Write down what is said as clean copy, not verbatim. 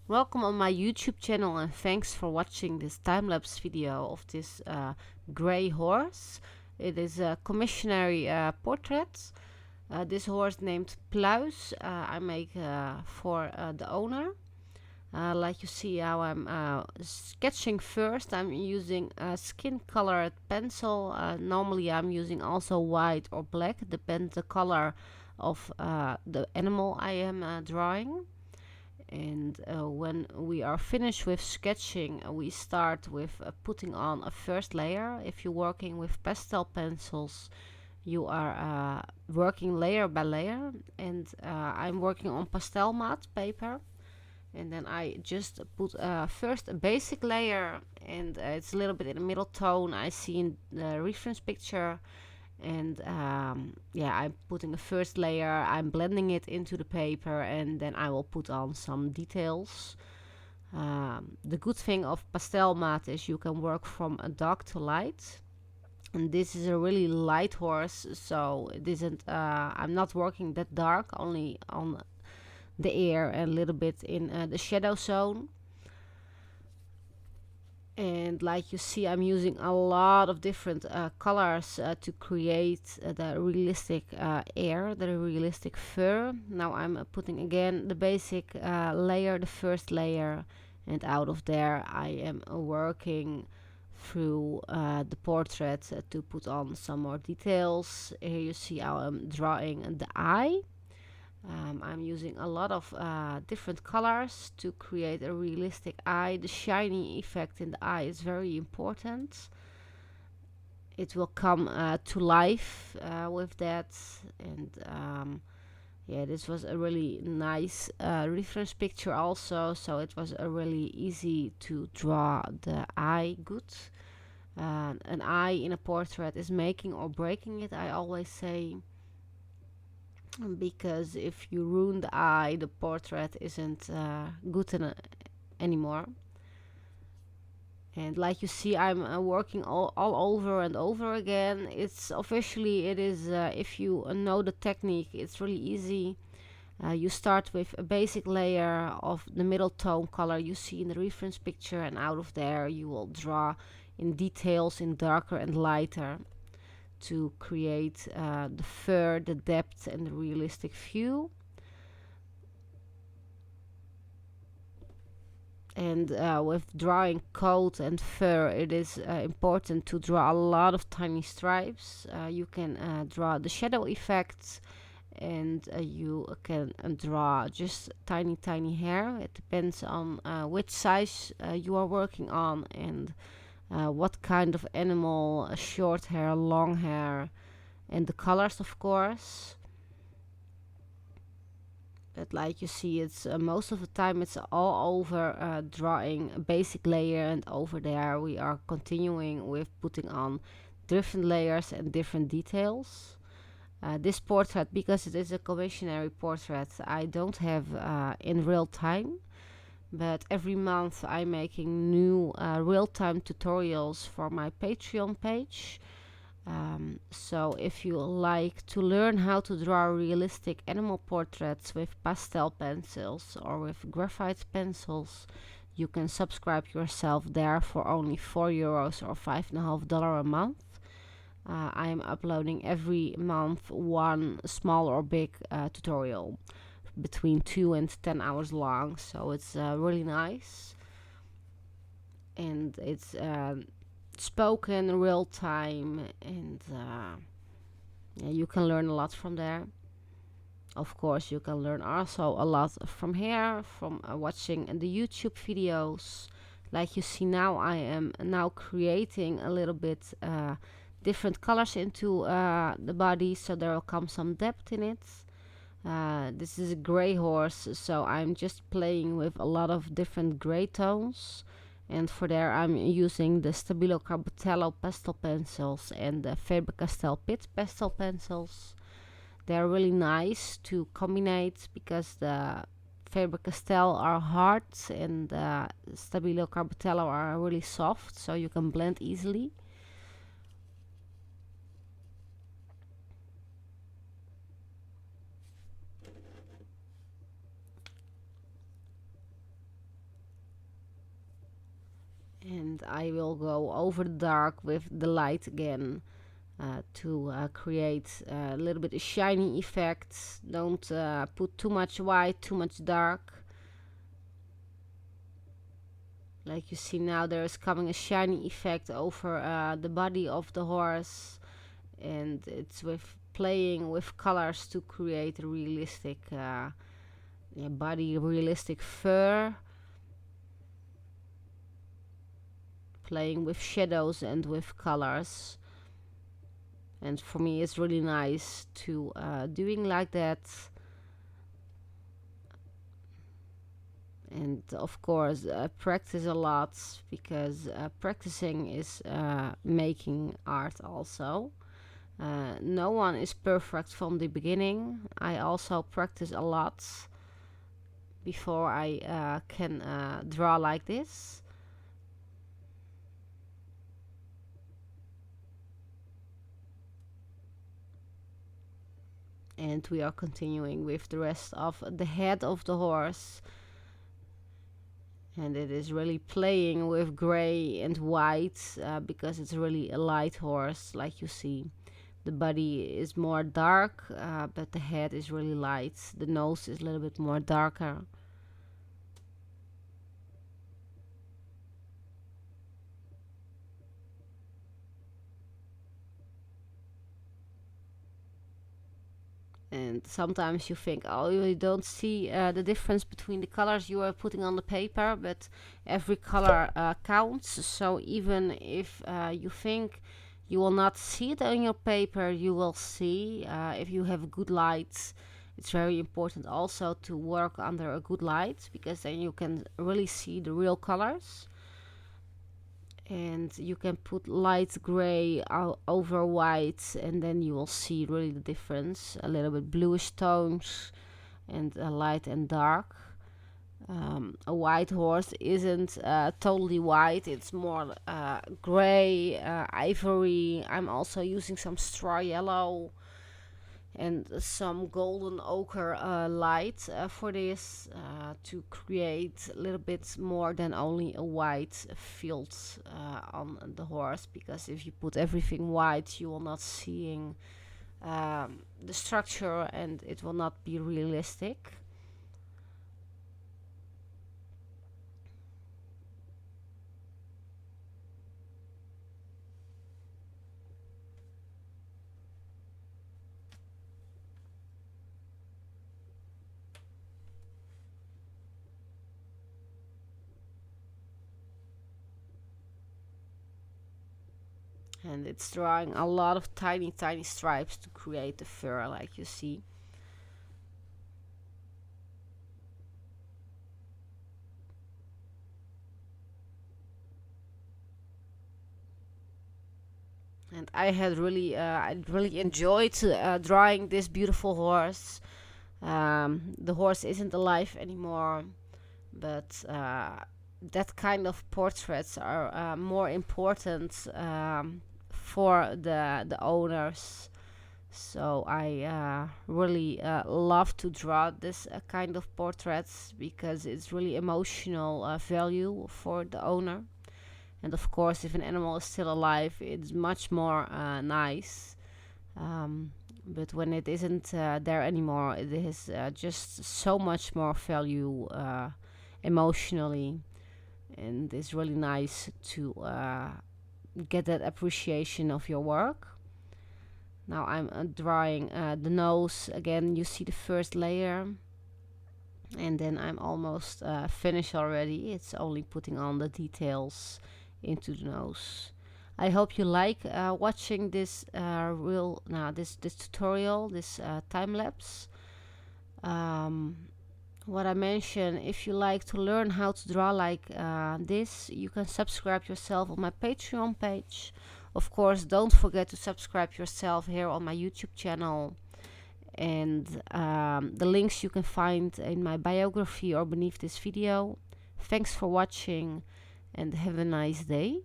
Welcome on my YouTube channel and thanks for watching this time-lapse video of this gray horse. It is a commissionary portrait. This horse named Pluis I make for the owner. Like you see how I'm sketching first, I'm using a skin colored pencil. Normally I'm using also white or black, depends the color of the animal I am drawing. And when we are finished with sketching, we start with putting on a first layer. If you're working with pastel pencils, you are working layer by layer, and I'm working on pastel matte paper. And then I just put first a basic layer, and it's a little bit in the middle tone I see in the reference picture. And yeah, I'm putting a first layer, I'm blending it into the paper, and then I will put on some details. The good thing of pastel matte is you can work from a dark to light, and this is a really light horse, so it isn't I'm not working that dark, only on the ear and a little bit in the shadow zone. And like you see, I'm using a lot of different colors to create the realistic air, the realistic fur. Now I'm putting again the basic layer, the first layer, and out of there I am working through the portrait to put on some more details. Here you see how I'm drawing the eye. I'm using a lot of different colors to create a realistic eye. The shiny effect in the eye is very important. It will come to life with that. And yeah, this was a really nice reference picture also, so it was really easy to draw the eye good. An eye in a portrait is making or breaking it, I always say, because if you ruin the eye, the portrait isn't good anymore. And like you see, I'm working all over and over again. It's officially, it is, if you know the technique, it's really easy. You start with a basic layer of the middle tone color you see in the reference picture, and out of there you will draw in details in darker and lighter to create the fur, the depth, and the realistic view. And with drawing coat and fur, it is important to draw a lot of tiny stripes. You can draw the shadow effects, and you can draw just tiny hair. It depends on which size you are working on, and what kind of animal, short hair, long hair, and the colors, of course. But like you see, it's most of the time it's all over drawing a basic layer, and over there we are continuing with putting on different layers and different details. This portrait, because it is a commissionary portrait, I don't have in real time, but every month I'm making new real-time tutorials for my Patreon page. So if you like to learn how to draw realistic animal portraits with pastel pencils or with graphite pencils, you can subscribe yourself there for only €4 or $5.50 a month. I am uploading every month one small or big tutorial between 2 and 10 hours long, so it's really nice. And it's spoken real time, and yeah, you can learn a lot from there. Of course, you can learn also a lot from here, from watching the YouTube videos. Like you see now, I am now creating a little bit different colors into the body, so there will come some depth in it. This is a gray horse, so I'm just playing with a lot of different gray tones. And for there I'm using the Stabilo Carbatello pastel pencils and the Faber-Castell Pitt pastel pencils. They're really nice to combine because the Faber-Castell are hard and the Stabilo Carbatello are really soft, so you can blend easily. And I will go over the dark with the light again to create a little bit of shiny effect. Don't put too much white, too much dark. Like you see now, there is coming a shiny effect over the body of the horse, and it's with playing with colors to create a realistic body, realistic fur. Playing with shadows and with colors, and for me it's really nice to doing like that. And of course practice a lot, because practicing is making art also. No one is perfect from the beginning. I also practice a lot before I can draw like this. And we are continuing with the rest of the head of the horse, and it is really playing with gray and white because it's really a light horse. Like you see, the body is more dark, but the head is really light. The nose is a little bit more darker. And sometimes you think, oh, you don't see the difference between the colors you are putting on the paper, but every color counts. So even if you think you will not see it on your paper, you will see if you have good light. It's very important also to work under a good light, because then you can really see the real colors. And you can put light gray over white, and then you will see really the difference. A little bit bluish tones and light and dark. A white horse isn't totally white, it's more gray, ivory. I'm also using some straw yellow and some golden ochre light for this, to create a little bit more than only a white field on the horse, because if you put everything white you will not seeing the structure, and it will not be realistic. And it's drawing a lot of tiny stripes to create the fur, like you see. And I really enjoyed drawing this beautiful horse. The horse isn't alive anymore, but that kind of portraits are more important for the owners. So I really love to draw this kind of portraits, because it's really emotional value for the owner. And of course, if an animal is still alive, it's much more nice. But when it isn't there anymore, it is just so much more value emotionally, and it's really nice to get that appreciation of your work. Now I'm drawing the nose again. You see the first layer, and then I'm almost finished already. It's only putting on the details into the nose. I hope you like watching this this tutorial, this time lapse. What I mentioned, if you like to learn how to draw like this, you can subscribe yourself on my Patreon page. Of course, don't forget to subscribe yourself here on my YouTube channel. And the links you can find in my biography or beneath this video. Thanks for watching, and have a nice day.